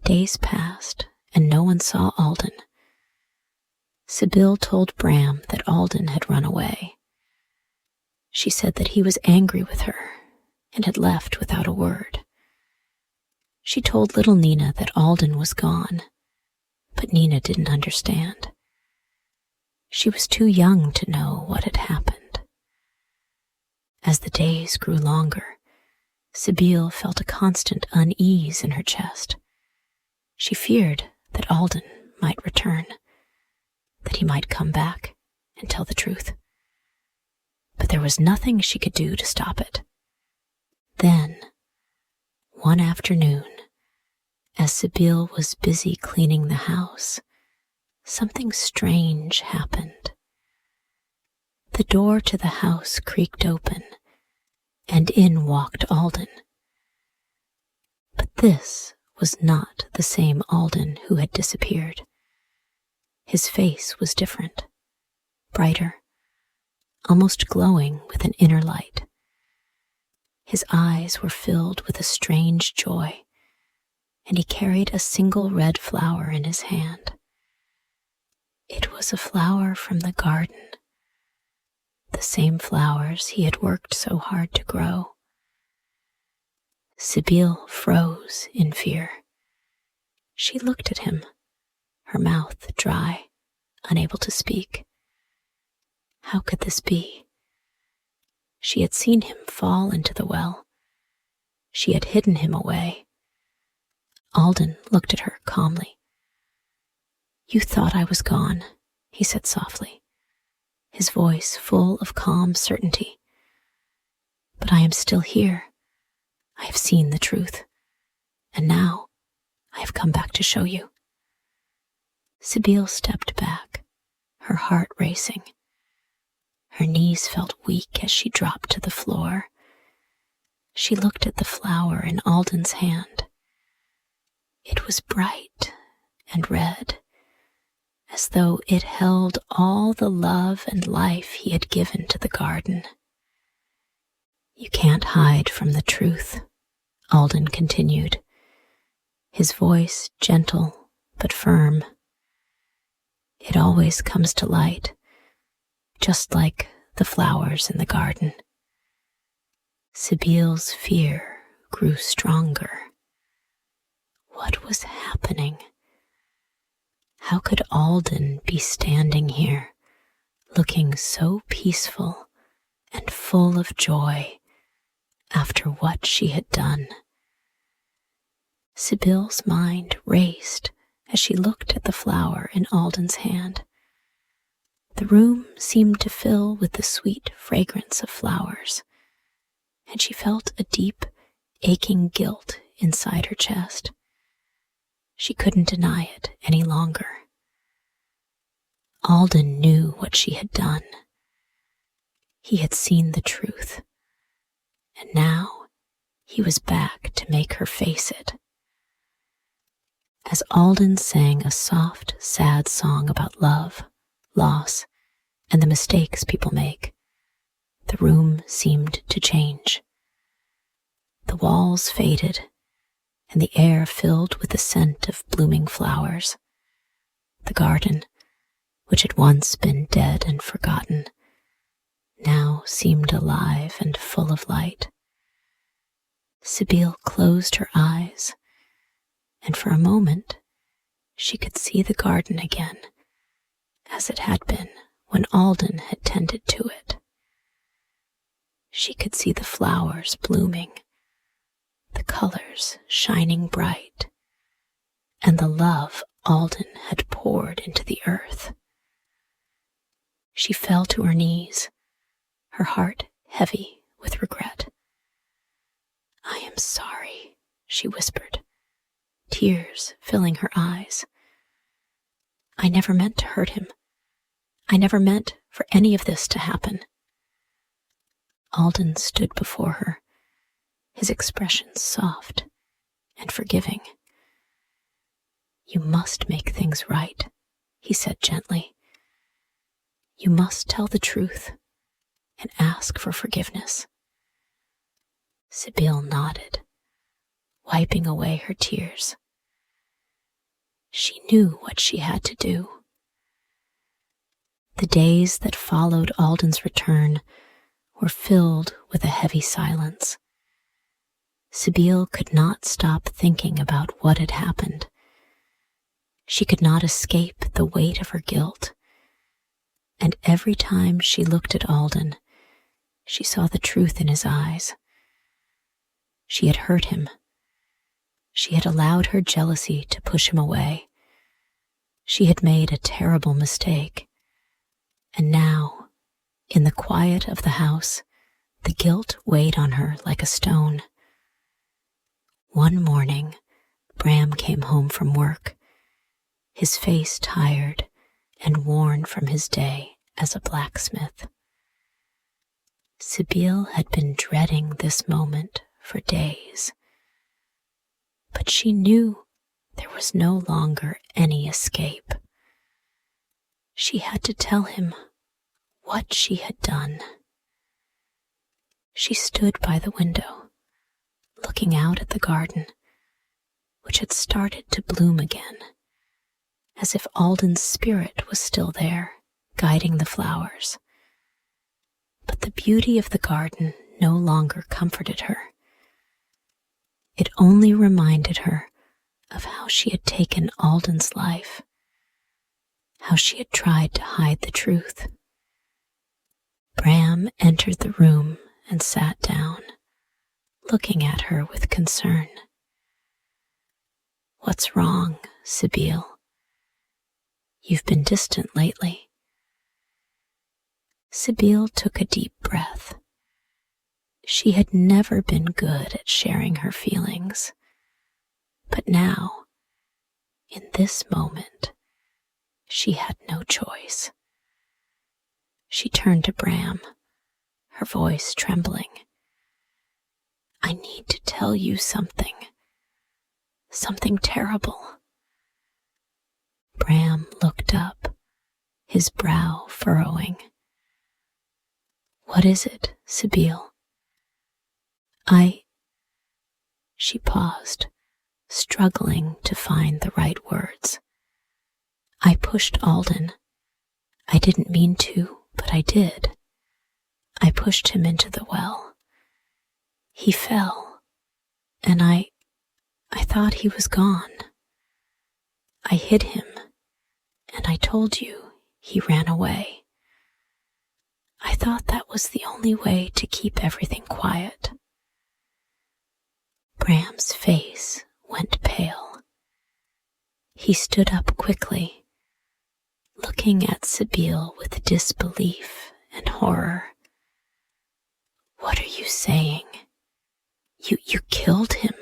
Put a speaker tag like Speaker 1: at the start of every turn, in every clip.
Speaker 1: Days passed, and no one saw Alden. Sibyl told Bram that Alden had run away. She said that he was angry with her and had left without a word. She told little Nenah that Alden was gone, but Nenah didn't understand. She was too young to know what had happened. As the days grew longer, Sibyl felt a constant unease in her chest. She feared that Alden might return, that he might come back and tell the truth. But there was nothing she could do to stop it. Then, one afternoon, as Sibyl was busy cleaning the house, something strange happened. The door to the house creaked open, and in walked Alden. But this was not the same Alden who had disappeared. His face was different, brighter, almost glowing with an inner light. His eyes were filled with a strange joy, and he carried a single red flower in his hand. It was a flower from the garden, the same flowers he had worked so hard to grow. Sibyl froze in fear. She looked at him, her mouth dry, unable to speak. How could this be? She had seen him fall into the well. She had hidden him away. Alden looked at her calmly. "You thought I was gone," he said softly, his voice full of calm certainty. "But I am still here. I have seen the truth, and now I have come back to show you." Sibyl stepped back, her heart racing. Her knees felt weak as she dropped to the floor. She looked at the flower in Alden's hand. It was bright and red, as though it held all the love and life he had given to the garden. "You can't hide from the truth," Alden continued, his voice gentle but firm. "It always comes to light, just like the flowers in the garden." Sibyl's fear grew stronger. What was happening? How could Alden be standing here, looking so peaceful and full of joy after what she had done? Sibyl's mind raced as she looked at the flower in Alden's hand. The room seemed to fill with the sweet fragrance of flowers, and she felt a deep, aching guilt inside her chest. She couldn't deny it any longer. Alden knew what she had done. He had seen the truth, and now he was back to make her face it. As Alden sang a soft, sad song about love, loss, and the mistakes people make, the room seemed to change. The walls faded, and the air filled with the scent of blooming flowers. The garden, which had once been dead and forgotten, now seemed alive and full of light. Sibyl closed her eyes, and for a moment she could see the garden again, as it had been when Alden had tended to it. She could see the flowers blooming, the colors shining bright, and the love Alden had poured into the earth. She fell to her knees, her heart heavy with regret. "I am sorry," she whispered, tears filling her eyes. "I never meant to hurt him. I never meant for any of this to happen." Alden stood before her, his expression soft and forgiving. "You must make things right," he said gently. "You must tell the truth and ask for forgiveness." Sibyl nodded, wiping away her tears. She knew what she had to do. The days that followed Alden's return were filled with a heavy silence. Sibyl could not stop thinking about what had happened. She could not escape the weight of her guilt, and every time she looked at Alden, she saw the truth in his eyes. She had hurt him. She had allowed her jealousy to push him away. She had made a terrible mistake. And now, in the quiet of the house, the guilt weighed on her like a stone. One morning, Bram came home from work, his face tired and worn from his day as a blacksmith. Sibyl had been dreading this moment for days, but she knew there was no longer any escape. She had to tell him what she had done. She stood by the window, looking out at the garden, which had started to bloom again, as if Alden's spirit was still there, guiding the flowers. But the beauty of the garden no longer comforted her. It only reminded her of how she had taken Alden's life, how she had tried to hide the truth. Bram entered the room and sat down, looking at her with concern. "What's wrong, Sibyl? You've been distant lately." Sibyl took a deep breath. She had never been good at sharing her feelings, but now, in this moment, she had no choice. She turned to Bram, her voice trembling. "I need to tell you something terrible." Bram looked up, his brow furrowing. "What is it, Sibyl?" She paused, struggling to find the right words. "I pushed Alden. I didn't mean to, but I did. I pushed him into the well. He fell, and I thought he was gone. I hid him, and I told you he ran away. I thought that was the only way to keep everything quiet." Bram's face went pale. He stood up quickly, looking at Sibyl with disbelief and horror. "What are you saying? You killed him?"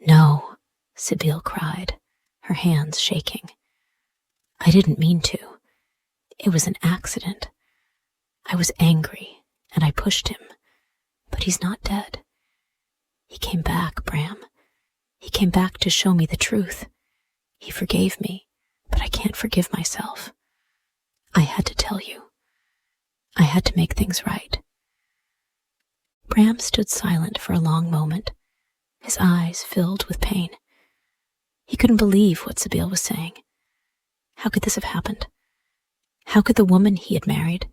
Speaker 1: "No," Sibyl cried, her hands shaking. "I didn't mean to. It was an accident. I was angry, and I pushed him, but he's not dead. He came back, Bram. He came back to show me the truth. He forgave me, but I can't forgive myself. I had to tell you. I had to make things right." Bram stood silent for a long moment, his eyes filled with pain. He couldn't believe what Sibyl was saying. How could this have happened? How could the woman he had married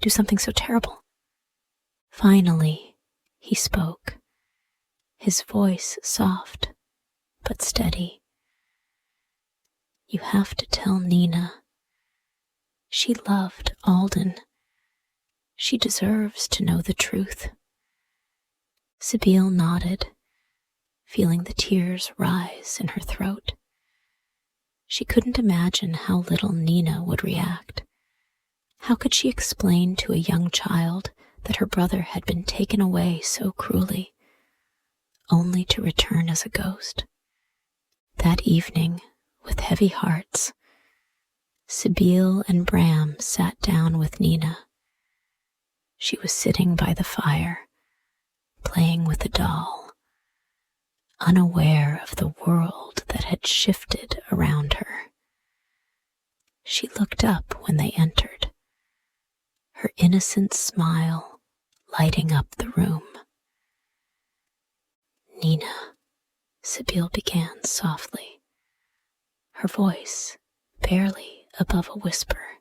Speaker 1: do something so terrible? Finally, he spoke, his voice soft but steady. "You have to tell Nenah. She loved Alden. She deserves to know the truth." Sibyl nodded, feeling the tears rise in her throat. She couldn't imagine how little Nenah would react. How could she explain to a young child that her brother had been taken away so cruelly, only to return as a ghost? That evening, with heavy hearts, Sibyl and Bram sat down with Nenah. She was sitting by the fire, playing with a doll, unaware of the world that had shifted around her. She looked up when they entered, her innocent smile lighting up the room. "Nenah," Sibyl began softly, her voice barely above a whisper.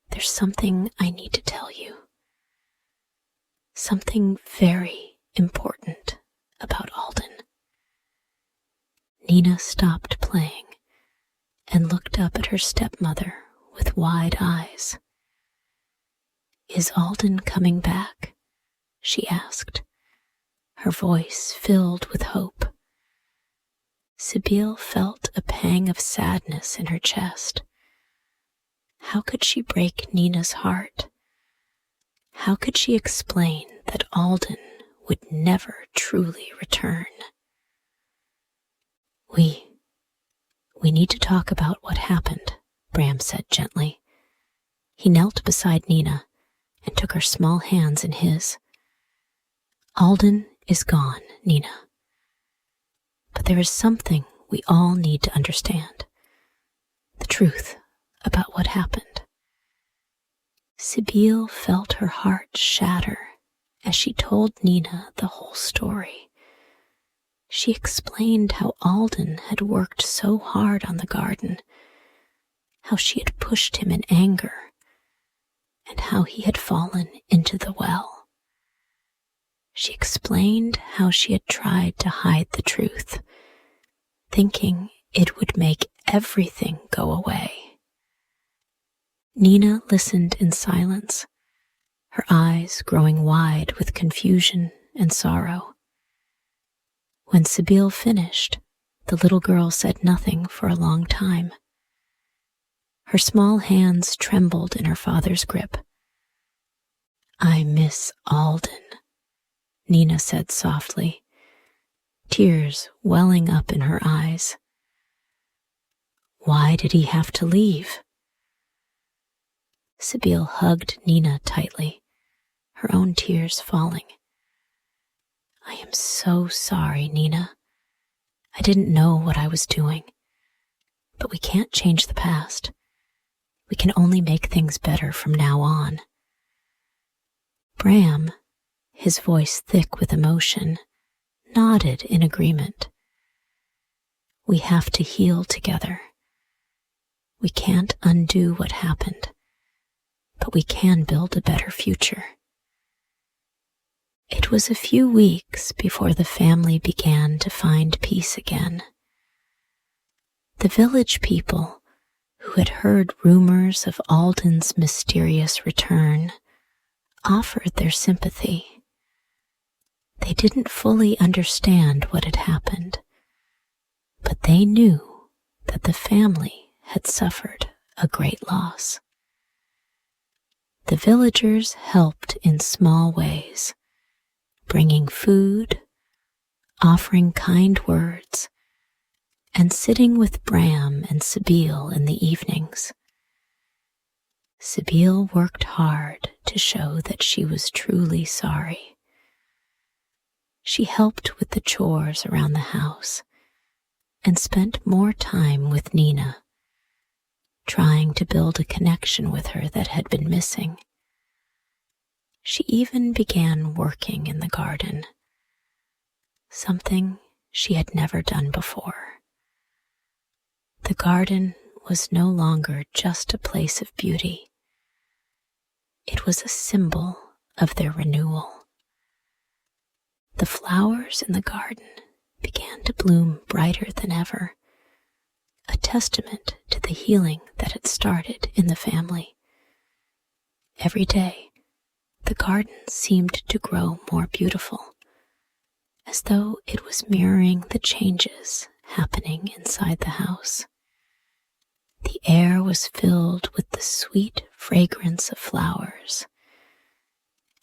Speaker 1: "There's something I need to tell you. Something very important about Alden." Nenah stopped playing and looked up at her stepmother with wide eyes. "Is Alden coming back?" she asked, her voice filled with hope. Sibyl felt a pang of sadness in her chest. How could she break Nenah's heart? How could she explain that Alden would never truly return? We need to talk about what happened," Bram said gently. He knelt beside Nenah and took her small hands in his. "Alden is gone, Nenah. But there is something we all need to understand. The truth about what happened." Sibyl felt her heart shatter as she told Nenah the whole story. She explained how Alden had worked so hard on the garden, how she had pushed him in anger, and how he had fallen into the well. She explained how she had tried to hide the truth, thinking it would make everything go away. Nenah listened in silence, her eyes growing wide with confusion and sorrow. When Sibyl finished, the little girl said nothing for a long time. Her small hands trembled in her father's grip. "I miss Alden," Nenah said softly, tears welling up in her eyes. "Why did he have to leave?" Sibyl hugged Nenah tightly, her own tears falling. "I am so sorry, Nenah. I didn't know what I was doing. But we can't change the past. We can only make things better from now on." Bram, his voice thick with emotion, nodded in agreement. "We have to heal together. We can't undo what happened, but we can build a better future." It was a few weeks before the family began to find peace again. The village people, who had heard rumors of Alden's mysterious return, offered their sympathy. They didn't fully understand what had happened, but they knew that the family had suffered a great loss. The villagers helped in small ways, bringing food, offering kind words, and sitting with Bram and Sibyl in the evenings. Sibyl worked hard to show that she was truly sorry. She helped with the chores around the house and spent more time with Nenah, trying to build a connection with her that had been missing. She even began working in the garden, something she had never done before. The garden was no longer just a place of beauty. It was a symbol of their renewal. The flowers in the garden began to bloom brighter than ever, a testament to the healing that had started in the family. Every day, the garden seemed to grow more beautiful, as though it was mirroring the changes happening inside the house. The air was filled with the sweet fragrance of flowers,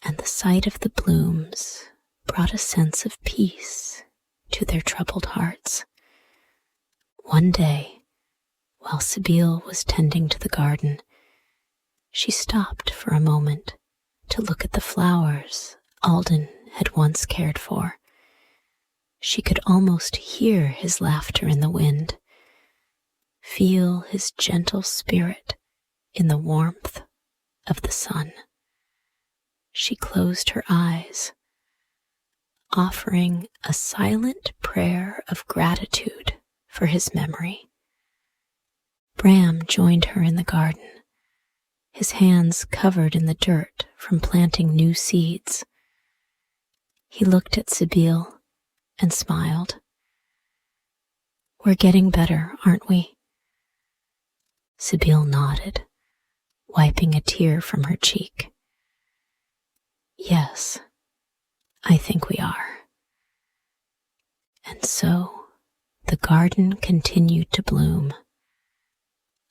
Speaker 1: and the sight of the blooms brought a sense of peace to their troubled hearts. One day, while Sibyl was tending to the garden, she stopped for a moment to look at the flowers Alden had once cared for. She could almost hear his laughter in the wind, feel his gentle spirit in the warmth of the sun. She closed her eyes, offering a silent prayer of gratitude for his memory. Bram joined her in the garden, his hands covered in the dirt from planting new seeds. He looked at Sibyl and smiled. "We're getting better, aren't we?" Sibyl nodded, wiping a tear from her cheek. "Yes, I think we are." And so the garden continued to bloom,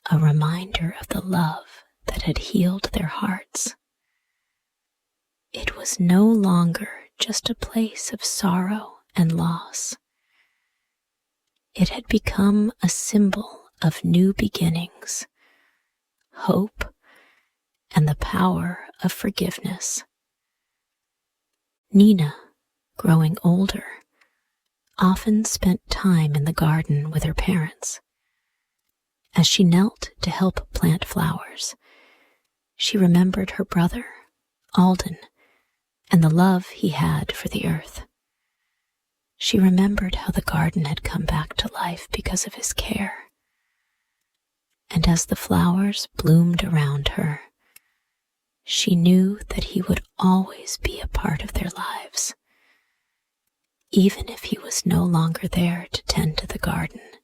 Speaker 1: a reminder of the love that had healed their hearts. It was no longer just a place of sorrow and loss. It had become a symbol of new beginnings, hope, and the power of forgiveness. Nenah, growing older, often spent time in the garden with her parents. As she knelt to help plant flowers, she remembered her brother, Alden, and the love he had for the earth. She remembered how the garden had come back to life because of his care. And as the flowers bloomed around her, she knew that he would always be a part of their lives, even if he was no longer there to tend to the garden.